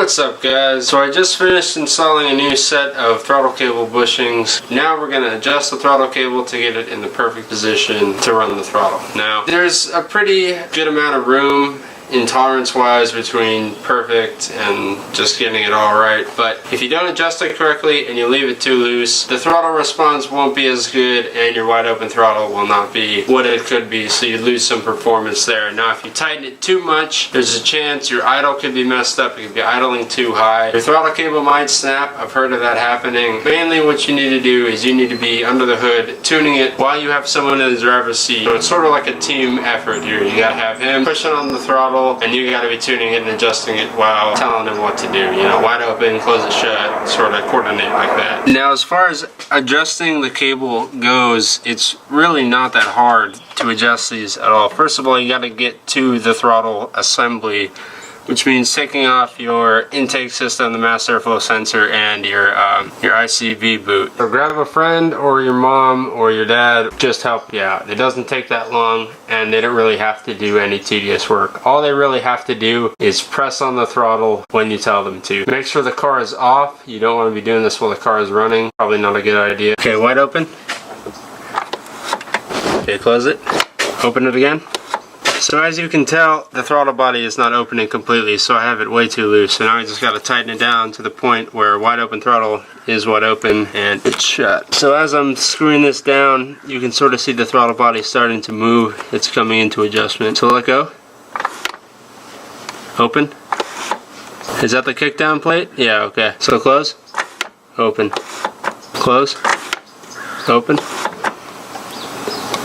What's up, guys? So I just finished installing a new set of throttle cable bushings. Now we're going to adjust the throttle cable to get it in the perfect position to run the throttle. Now there's a pretty good amount of room in tolerance wise between perfect and just getting it all right, but if you don't adjust it correctly and you leave it too loose, the throttle response won't be as good and your wide open throttle will not be what it could be, so you lose some performance there. Now if you tighten it too much, there's a chance your idle could be messed up. You could be idling too high. Your throttle cable might snap. I've heard of that happening. Mainly what you need to do is you need to be under the hood tuning it while you have someone in the driver's seat. So it's sort of like a team effort here. You gotta have him pushing on the throttle and you gotta be tuning it and adjusting it while telling him what to do. You know, wide open, close it shut, sort of coordinate like that. Now as far as adjusting the cable goes, it's really not that hard to adjust these at all. First of all, you gotta get to the throttle assembly, which means taking off your intake system, the mass airflow sensor, and your ICV boot. So grab a friend or your mom or your dad, just help you out. It doesn't take that long and they don't really have to do any tedious work. All they really have to do is press on the throttle when you tell them to. Make sure the car is off. You don't want to be doing this while the car is running. Probably not a good idea. Okay, wide open. Okay, close it. Open it again. So as you can tell, the throttle body is not opening completely, so I have it way too loose. So now I just got to tighten it down to the point where wide open throttle is wide open and it's shut. So as I'm screwing this down, you can sort of see the throttle body starting to move. It's coming into adjustment. So let go. Open. Is that the kickdown plate? Yeah, okay. So close. Open. Close. Open.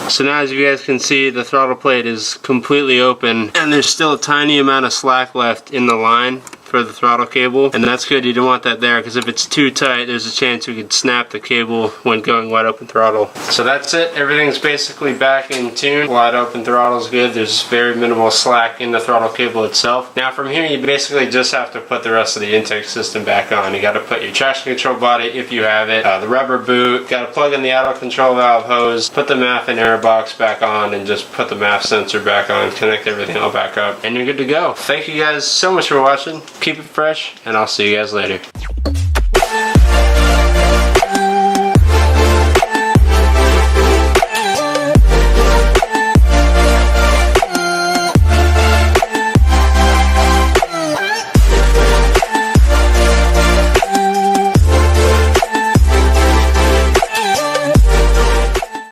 So now as you guys can see, the throttle plate is completely open and there's still a tiny amount of slack left in the line for the throttle cable, and that's good. You don't want that there because if it's too tight, there's a chance you could snap the cable when going wide open throttle. So that's it. Everything's basically back in tune. Wide open throttle is good. There's very minimal slack in the throttle cable itself. Now from here, you basically just have to put the rest of the intake system back on. You got to put your traction control body if you have it, the rubber boot, got to plug in the auto control valve hose, put the MAF and air box back on, and just put the MAF sensor back on, connect everything all back up, and you're good to go. Thank you guys so much for watching. Keep it fresh, and I'll see you guys later.